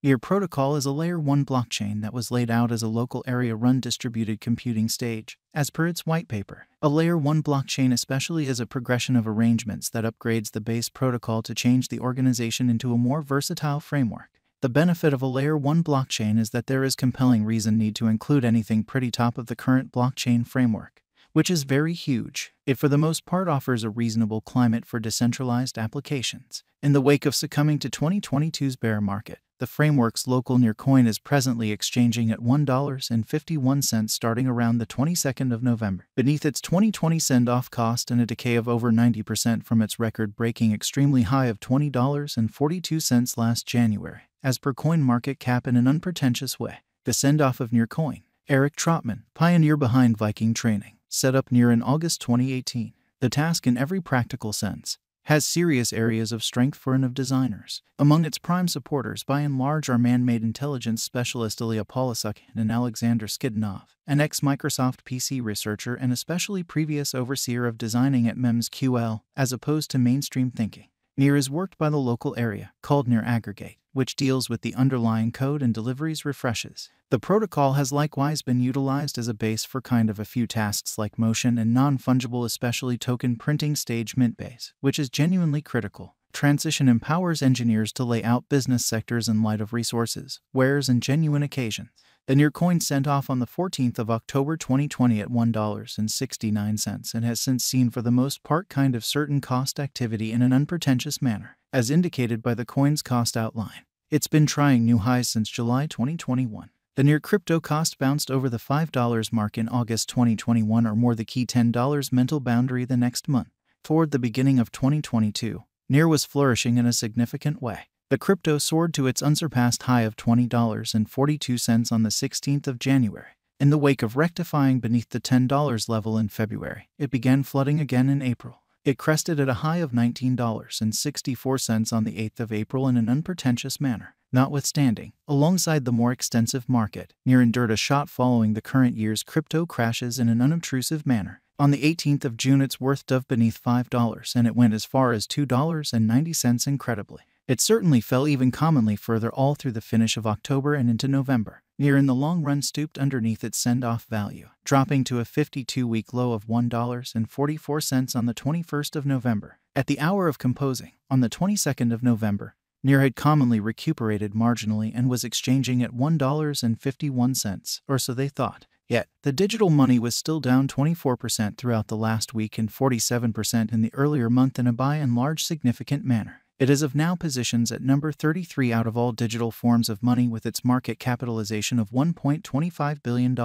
Near protocol is a Layer 1 blockchain that was laid out as a local area-run distributed computing stage. As per its white paper, a Layer 1 blockchain especially is a progression of arrangements that upgrades the base protocol to change the organization into a more versatile framework. The benefit of a Layer 1 blockchain is that there is compelling reason need to include anything pretty top of the current blockchain framework, which is very huge. It for the most part offers a reasonable climate for decentralized applications. In the wake of succumbing to 2022's bear market, the framework's local near coin is presently exchanging at $1.51 starting around the 22nd of November, beneath its 2020 send-off cost and a decay of over 90% from its record-breaking extremely high of $20.42 last January, as per CoinMarketCap in an unpretentious way. The send-off of near coin. Eric Trotman, pioneer behind Viking Training, set up Near in August 2018. The task in every practical sense has serious areas of strength for and of designers. Among its prime supporters by and large are man-made intelligence specialist Ilya Polisuk and Alexander Skidnov, an ex-Microsoft PC researcher and especially previous overseer of designing at MEMS-QL, as opposed to mainstream thinking. Near is worked by the local area, called Near Aggregate, which deals with the underlying code and deliveries refreshes. The protocol has likewise been utilized as a base for kind of a few tasks like motion and non-fungible especially token printing stage mint base, which is genuinely critical. Transition empowers engineers to lay out business sectors in light of resources, wares, and genuine occasions. The Near coin sent off on the 14th of October 2020 at $1.69 and has since seen for the most part kind of certain cost activity in an unpretentious manner, as indicated by the coin's cost outline. It's been trying new highs since July 2021. The Near crypto cost bounced over the $5 mark in August 2021 or more the key $10 mental boundary the next month. Toward the beginning of 2022, Near was flourishing in a significant way. The crypto soared to its unsurpassed high of $20.42 on the 16th of January. In the wake of rectifying beneath the $10 level in February, it began flooding again in April. It crested at a high of $19.64 on the 8th of April in an unpretentious manner. Notwithstanding, alongside the more extensive market, Near endured a shot following the current year's crypto crashes in an unobtrusive manner. On the 18th of June its worth dove beneath $5 and it went as far as $2.90 incredibly. It certainly fell even commonly further all through the finish of October and into November. Near in the long run stooped underneath its send-off value, dropping to a 52-week low of $1.44 on the 21st of November. At the hour of composing, on the 22nd of November, Near had commonly recuperated marginally and was exchanging at $1.51, or so they thought. Yet, the digital money was still down 24% throughout the last week and 47% in the earlier month in a by and large significant manner. It as of now positions at number 33 out of all digital forms of money with its market capitalization of $1.25 billion.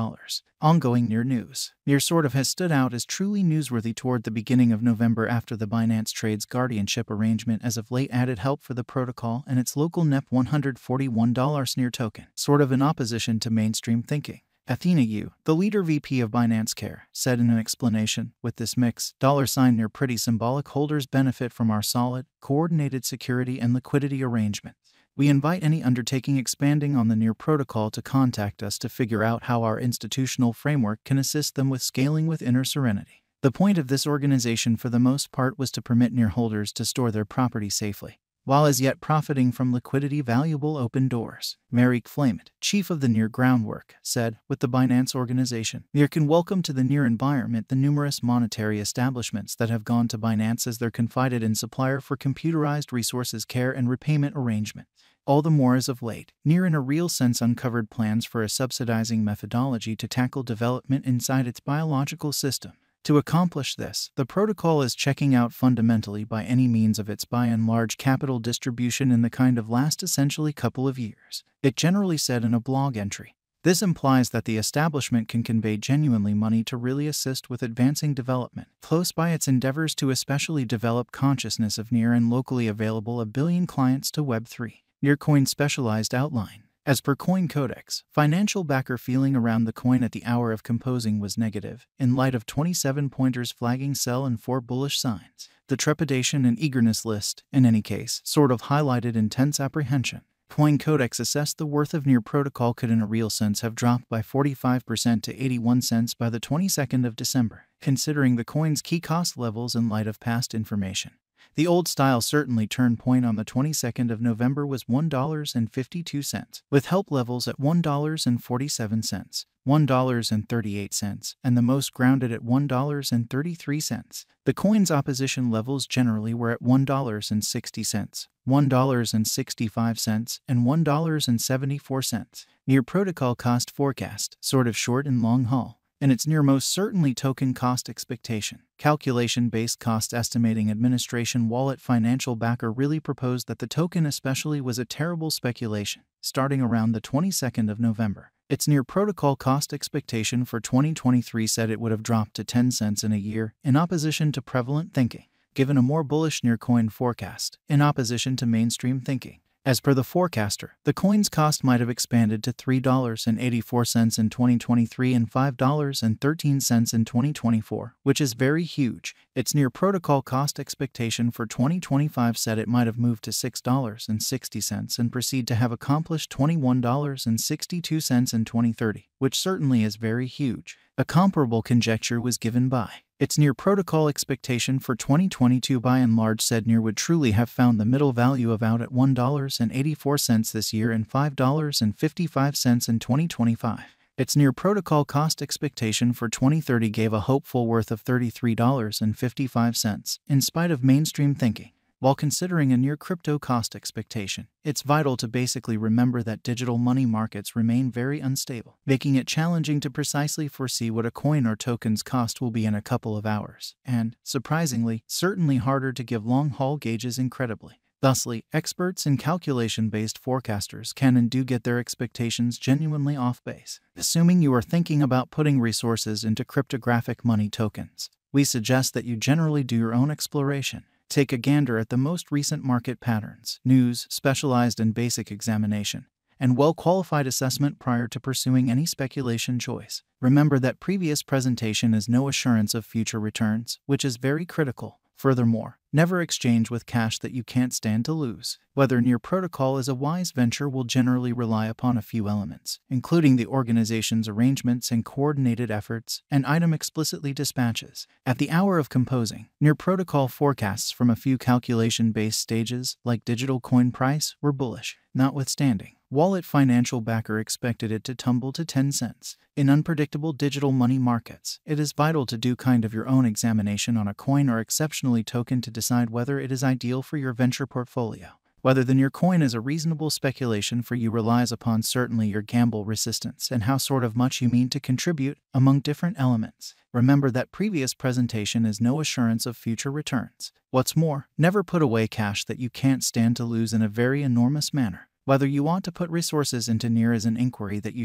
Ongoing Near news. Near sort of has stood out as truly newsworthy toward the beginning of November after the Binance Trade's guardianship arrangement as of late added help for the protocol and its local NEP $141 Near token, sort of in opposition to mainstream thinking. Athena Yu, the leader VP of Binance Care, said in an explanation, with this mix, $Near pretty symbolic holders benefit from our solid, coordinated security and liquidity arrangements. We invite any undertaking expanding on the Near protocol to contact us to figure out how our institutional framework can assist them with scaling with inner serenity. The point of this organization for the most part was to permit Near holders to store their property safely, while as yet profiting from liquidity valuable open doors. Marek Flamant, chief of the Near groundwork, said, with the Binance organization, Near can welcome to the Near environment the numerous monetary establishments that have gone to Binance as their confided-in supplier for computerized resources care and repayment arrangement. All the more as of late, Near in a real sense uncovered plans for a subsidizing methodology to tackle development inside its biological system. To accomplish this, the protocol is checking out fundamentally by any means of its by and large capital distribution in the kind of last essentially couple of years. It generally said in a blog entry. This implies that the establishment can convey genuinely money to really assist with advancing development, close by its endeavors to especially develop consciousness of Near and locally available a billion clients to Web3. Near coin specialized outline. As per Coin Codex, financial backer feeling around the coin at the hour of composing was negative, in light of 27 pointers flagging sell and 4 bullish signs. The trepidation and eagerness list, in any case, sort of highlighted intense apprehension. Coin Codex assessed the worth of Near protocol could in a real sense have dropped by 45% to 81 cents by the 22nd of December, considering the coin's key cost levels in light of past information. The old style certainly turn point on the 22nd of November was $1.52, with help levels at $1.47, $1.38, and the most grounded at $1.33. The coin's opposition levels generally were at $1.60, $1.65, and $1.74. Near protocol cost forecast, sort of short and long haul, and its near most certainly token cost expectation. Calculation-based cost estimating administration wallet financial backer really proposed that the token especially was a terrible speculation, starting around the 22nd of November. Its near protocol cost expectation for 2023 said it would have dropped to 10 cents in a year, in opposition to prevalent thinking, given a more bullish near coin forecast, in opposition to mainstream thinking. As per the forecaster, the coin's cost might have expanded to $3.84 in 2023 and $5.13 in 2024, which is very huge. Its near protocol cost expectation for 2025 said it might have moved to $6.60 and proceed to have accomplished $21.62 in 2030, which certainly is very huge. A comparable conjecture was given by its near protocol expectation for 2022 by and large said near would truly have found the middle value of out at $1.84 this year and $5.55 in 2025. Its near protocol cost expectation for 2030 gave a hopeful worth of $33.55, in spite of mainstream thinking. While considering a near crypto cost expectation, it's vital to basically remember that digital money markets remain very unstable, making it challenging to precisely foresee what a coin or token's cost will be in a couple of hours, and, surprisingly, certainly harder to give long-haul gauges incredibly. Thusly, experts and calculation-based forecasters can and do get their expectations genuinely off base. Assuming you are thinking about putting resources into cryptographic money tokens, we suggest that you generally do your own exploration. Take a gander at the most recent market patterns, news, specialized and basic examination, and well-qualified assessment prior to pursuing any speculation choice. Remember that previous presentation is no assurance of future returns, which is very critical. Furthermore, never exchange with cash that you can't stand to lose. Whether near protocol is a wise venture will generally rely upon a few elements, including the organization's arrangements and coordinated efforts, and item explicitly dispatches. At the hour of composing, near protocol forecasts from a few calculation-based stages, like digital coin price, were bullish. Notwithstanding, wallet financial backer expected it to tumble to 10 cents. In unpredictable digital money markets, it is vital to do kind of your own examination on a coin or exceptionally token to decide whether it is ideal for your venture portfolio. Whether the near coin is a reasonable speculation for you relies upon certainly your gamble resistance and how sort of much you mean to contribute among different elements. Remember that previous presentation is no assurance of future returns. What's more, never put away cash that you can't stand to lose in a very enormous manner. Whether you want to put resources into near is an inquiry that you should